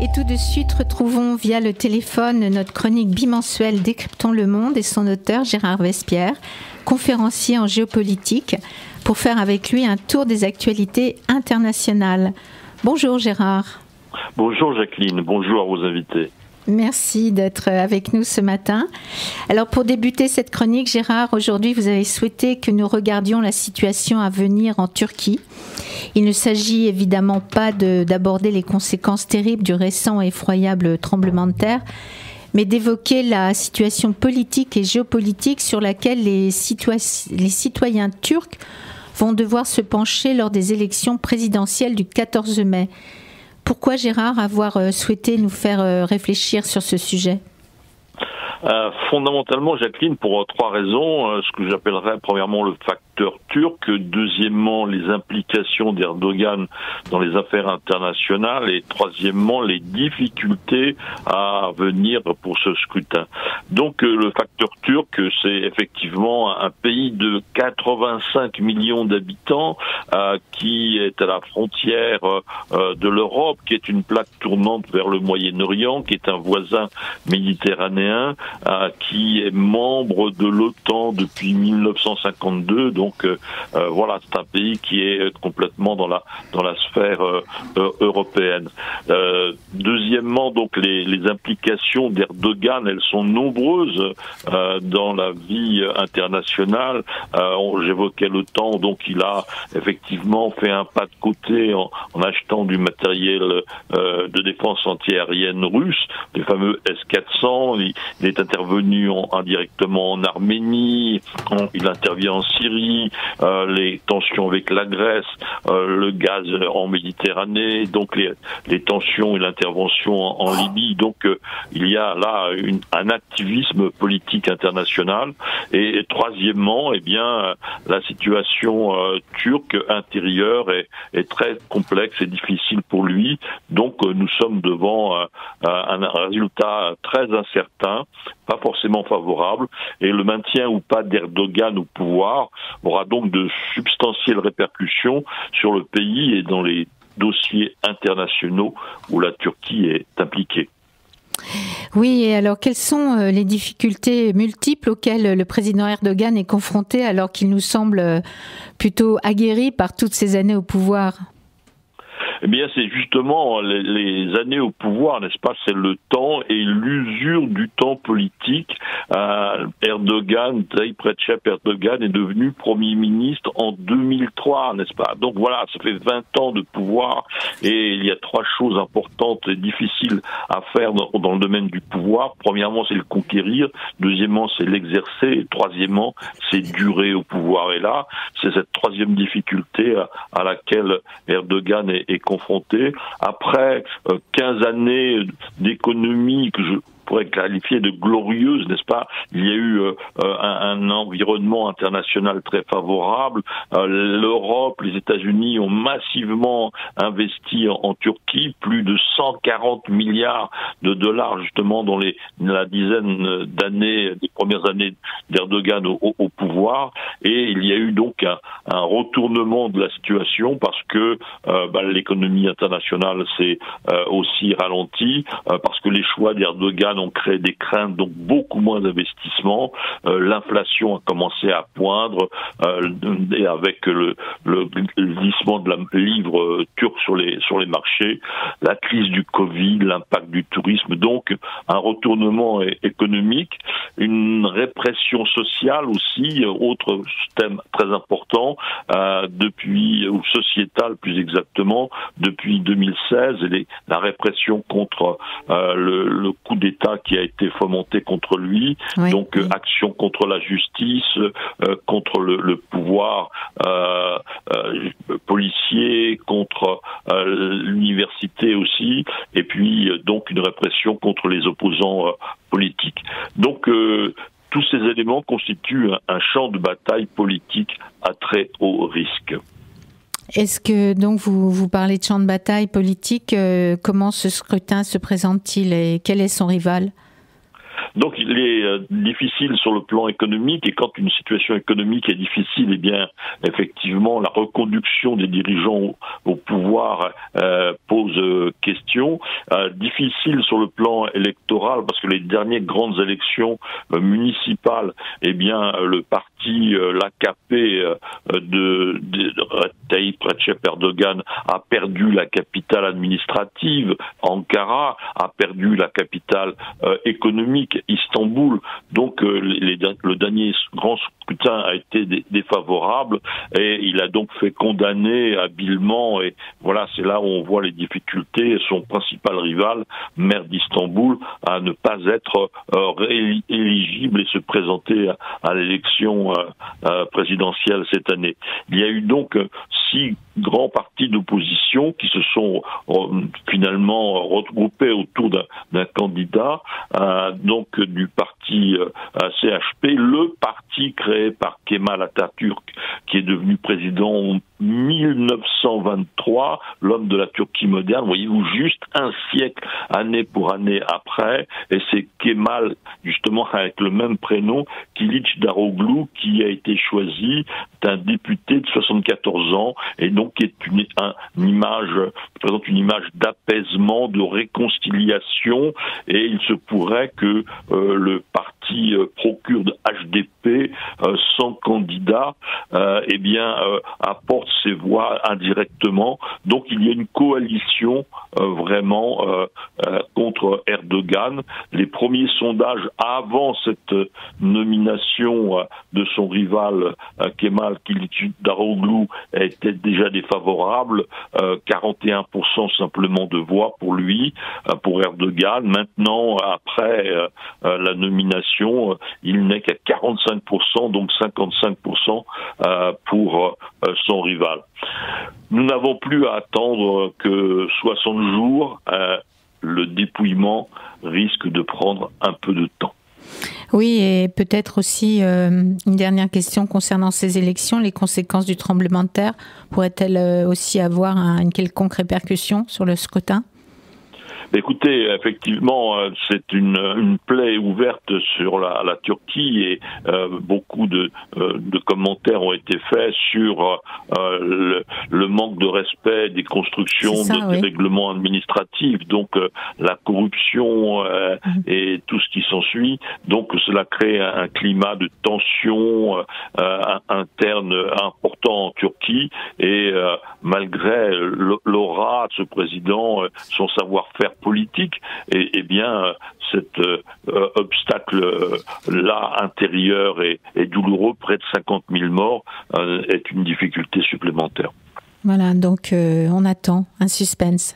Et tout de suite, retrouvons via le téléphone notre chronique bimensuelle Décryptons le monde et son auteur Gérard Vespierre, conférencier en géopolitique, pour faire avec lui un tour des actualités internationales. Bonjour Gérard. Bonjour Jacqueline, bonjour à vos invités. Merci d'être avec nous ce matin. Alors pour débuter cette chronique, Gérard, aujourd'hui vous avez souhaité que nous regardions la situation à venir en Turquie. Il ne s'agit évidemment pas d'aborder les conséquences terribles du récent et effroyable tremblement de terre, mais d'évoquer la situation politique et géopolitique sur laquelle les citoyens turcs vont devoir se pencher lors des élections présidentielles du 14 mai. Pourquoi, Gérard, avoir souhaité nous faire réfléchir sur ce sujet ? Fondamentalement, Jacqueline, pour trois raisons. Ce que j'appellerais premièrement le facteur turc, deuxièmement les implications d'Erdogan dans les affaires internationales et troisièmement les difficultés à venir pour ce scrutin. Donc le facteur turc, c'est effectivement un pays de 85 millions d'habitants qui est à la frontière de l'Europe, qui est une plaque tournante vers le Moyen-Orient, qui est un voisin méditerranéen, qui est membre de l'OTAN depuis 1952. Donc voilà, c'est un pays qui est complètement dans la sphère européenne. Deuxièmement, donc les implications d'Erdogan, elles sont nombreuses dans la vie internationale. J'évoquais l'OTAN, donc il a effectivement fait un pas de côté en achetant du matériel de défense antiaérienne russe, les fameux S-400. Il est intervenu indirectement en Arménie, il intervient en Syrie, les tensions avec la Grèce, le gaz en Méditerranée, donc les tensions et l'intervention en Libye. Donc il y a là un activisme politique international. Et troisièmement, eh bien la situation turque intérieure est très complexe et difficile pour lui. Donc nous sommes devant un résultat très incertain, pas forcément favorable, et le maintien ou pas d'Erdogan au pouvoir aura donc de substantielles répercussions sur le pays et dans les dossiers internationaux où la Turquie est impliquée. Oui, et alors quelles sont les difficultés multiples auxquelles le président Erdogan est confronté alors qu'il nous semble plutôt aguerri par toutes ces années au pouvoir ? Eh bien, c'est justement les années au pouvoir, n'est-ce pas ? C'est le temps et l'usure du temps politique. Tayyip Recep Erdogan est devenu Premier ministre en 2003, n'est-ce pas ? Donc voilà, ça fait 20 ans de pouvoir et il y a trois choses importantes et difficiles à faire dans le domaine du pouvoir. Premièrement, c'est le conquérir. Deuxièmement, c'est l'exercer. Et troisièmement, c'est durer au pouvoir. Et là, c'est cette troisième difficulté à laquelle Erdogan est confronté. Après 15 années d'économie que je pourrait qualifier de glorieuse, n'est-ce pas ? Il y a eu un environnement international très favorable. L'Europe, les États-Unis ont massivement investi en Turquie, plus de 140 milliards de dollars justement dans la dizaine d'années, des premières années d'Erdogan au pouvoir. Et il y a eu donc un retournement de la situation parce que l'économie internationale s'est aussi ralentie, parce que les choix d'Erdogan ont créé des craintes, donc beaucoup moins d'investissements. L'inflation a commencé à poindre et avec le glissement de la livre turque sur les marchés, la crise du Covid, l'impact du tourisme, donc un retournement économique, une répression sociale aussi, autre thème très important, ou sociétal plus exactement, depuis 2016, la répression contre le coup d'État qui a été fomenté contre lui, oui. Donc action contre la justice, contre le pouvoir policier, contre l'université aussi, et puis donc une répression contre les opposants politiques. Donc tous ces éléments constituent un champ de bataille politique à très haut risque. Est-ce que donc vous parlez de champ de bataille politique, comment ce scrutin se présente-t-il et quel est son rival ? Donc il est difficile sur le plan économique, et quand une situation économique est difficile, eh bien effectivement la reconduction des dirigeants au pouvoir pose question. Difficile sur le plan électoral, parce que les dernières grandes élections municipales, eh bien le parti, l'AKP de Tayyip Recep Erdogan a perdu la capitale administrative, Ankara, a perdu la capitale économique, Istanbul. Donc le dernier grand scrutin a été défavorable, et il a donc fait condamner habilement, et voilà, c'est là où on voit les difficultés. Son principal rival, maire d'Istanbul, à ne pas être éligible et se présenter à l'élection présidentielle cette année. Il y a eu donc 6 grands partis d'opposition qui se sont finalement regroupés autour d'un candidat, donc du parti CHP, le parti créé par Kemal Atatürk, qui est devenu président en 1923, l'homme de la Turquie moderne, voyez-vous, juste un siècle, année pour année après, et c'est Kemal, justement avec le même prénom, Kılıçdaroğlu, qui a été choisi, d'un député de 74 ans, et donc qui est présente une image d'apaisement, de réconciliation, et il se pourrait que le parti pro-kurde HDP, sans candidat, apporte ses voix indirectement. Donc il y a une coalition vraiment contre Erdogan. Les premiers sondages avant cette nomination de son rival Kemal Kılıçdaroğlu étaient déjà défavorables, 41% simplement de voix pour lui, pour Erdogan. Maintenant, après la nomination, il n'est qu'à 45%, donc 55% pour son rival. Nous n'avons plus à attendre que 60 jours. Le dépouillement risque de prendre un peu de temps. Oui, et peut-être aussi une dernière question concernant ces élections. Les conséquences du tremblement de terre pourraient-elles aussi avoir une quelconque répercussion sur le scrutin ? Écoutez, effectivement, c'est une plaie ouverte sur la Turquie, et beaucoup de commentaires ont été faits sur le manque de respect des constructions, des règlements administratifs, donc la corruption et tout ce qui s'ensuit. Donc cela crée un climat de tension interne important en Turquie, et malgré l'aura de ce président, son savoir-faire politique, et bien cet obstacle-là intérieur et douloureux, près de 50 000 morts, est une difficulté supplémentaire. Voilà, donc on attend un suspense.